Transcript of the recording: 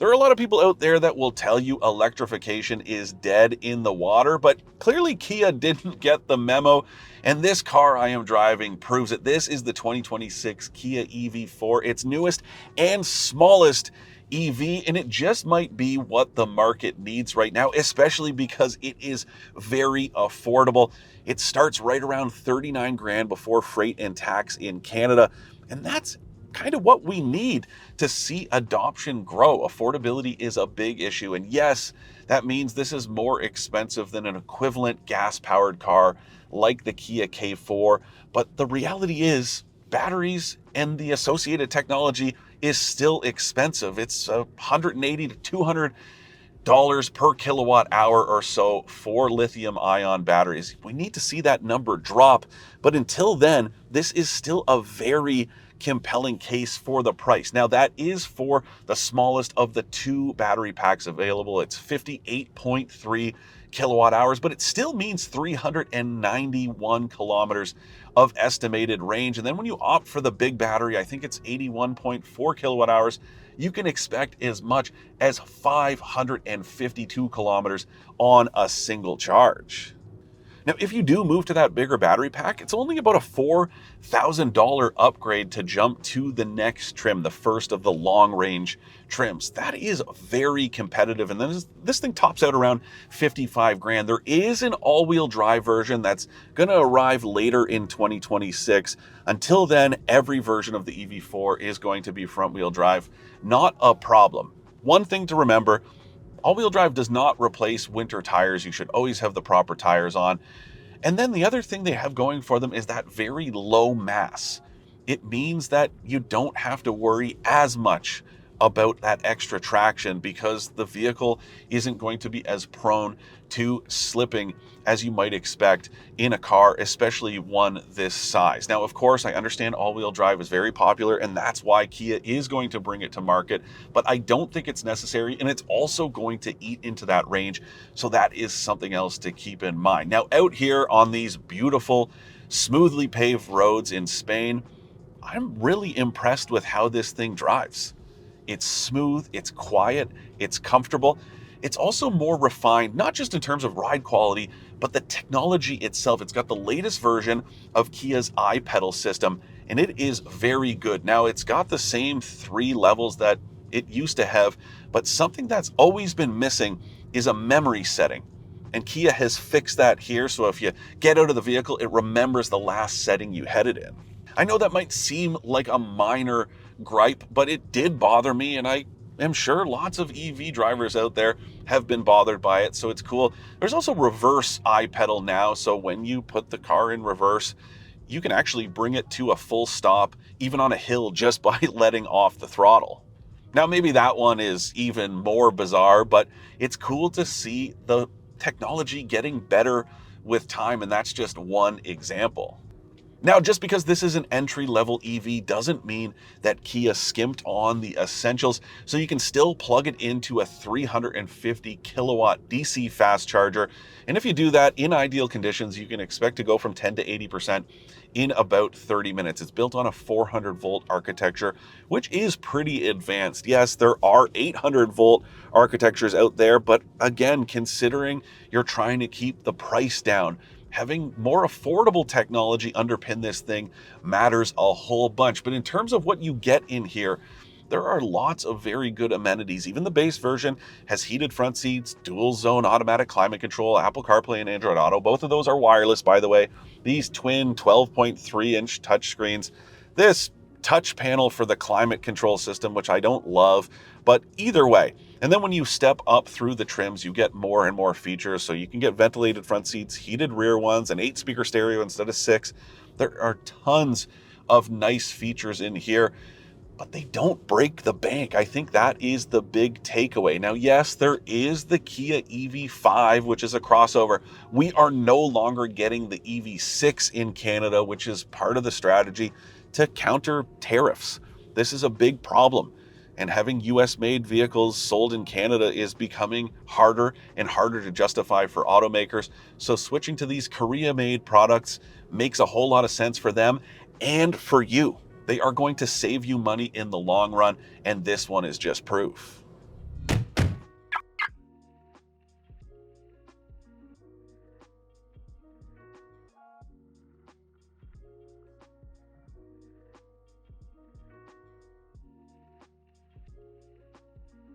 There are a lot of people out there that will tell you electrification is dead in the water, but clearly Kia didn't get the memo, and this car I am driving proves it. This is the 2026 Kia EV4, its newest and smallest EV, and it just might be what the market needs right now, especially because it is very affordable. It starts right around 39 grand before freight and tax in Canada, and that's kind of what we need to see adoption grow. Affordability is a big issue. And yes, that means this is more expensive than an equivalent gas-powered car like the Kia K4. But the reality is batteries and the associated technology is still expensive. It's $180 to $200 per kilowatt hour or so for lithium ion batteries. We need to see that number drop. But until then, this is still a very compelling case for the price. Now, that is for the smallest of the two battery packs available. It's 58.3 kilowatt hours, but it still means 391 kilometers of estimated range. And then when you opt for the big battery, I think it's 81.4 kilowatt hours, you can expect as much as 552 kilometers on a single charge. Now, if you do move to that bigger battery pack, it's only about a $4,000 upgrade to jump to the next trim, the first of the long-range trims. That is very competitive, and then this thing tops out around 55 grand. There is an all-wheel drive version that's going to arrive later in 2026. Until then, every version of the EV4 is going to be front-wheel drive. Not a problem. One thing to remember, all-wheel drive does not replace winter tires. You should always have the proper tires on. And then the other thing they have going for them is that very low mass. It means that you don't have to worry as much about that extra traction because the vehicle isn't going to be as prone to slipping as you might expect in a car, especially one this size. Now, of course, I understand all-wheel drive is very popular, and that's why Kia is going to bring it to market, but I don't think it's necessary, and it's also going to eat into that range, so that is something else to keep in mind. Now, out here on these beautiful, smoothly paved roads in Spain, I'm really impressed with how this thing drives. It's smooth, it's quiet, it's comfortable. It's also more refined, not just in terms of ride quality, but the technology itself. It's got the latest version of Kia's iPedal system, and it is very good. Now, it's got the same 3 levels that it used to have, but something that's always been missing is a memory setting. And Kia has fixed that here, so if you get out of the vehicle, it remembers the last setting you headed in. I know that might seem like a minor gripe, but it did bother me, and I am sure lots of EV drivers out there have been bothered by it, so it's cool. There's also reverse iPedal now, so when you put the car in reverse, you can actually bring it to a full stop, even on a hill, just by letting off the throttle. Now, maybe that one is even more bizarre, but it's cool to see the technology getting better with time, and that's just one example. Now, just because this is an entry-level EV doesn't mean that Kia skimped on the essentials, so you can still plug it into a 350 kilowatt DC fast charger. And if you do that in ideal conditions, you can expect to go from 10 to 80% in about 30 minutes. It's built on a 400 volt architecture, which is pretty advanced. Yes, there are 800 volt architectures out there, but again, considering you're trying to keep the price down, having more affordable technology underpin this thing matters a whole bunch. But in terms of what you get in here, there are lots of very good amenities. Even the base version has heated front seats, dual zone automatic climate control, Apple CarPlay and Android Auto. Both of those are wireless, by the way. These twin 12.3-inch touchscreens. This touch panel for the climate control system, which I don't love, but either way. And then when you step up through the trims, you get more and more features. So you can get ventilated front seats, heated rear ones, an 8-speaker stereo instead of 6. There are tons of nice features in here, but they don't break the bank. I think that is the big takeaway. Now, yes, there is the Kia EV5, which is a crossover. We are no longer getting the EV6 in Canada, which is part of the strategy to counter tariffs. This is a big problem, and having US-made vehicles sold in Canada is becoming harder and harder to justify for automakers. So switching to these Korea-made products makes a whole lot of sense for them and for you. They are going to save you money in the long run, and this one is just proof.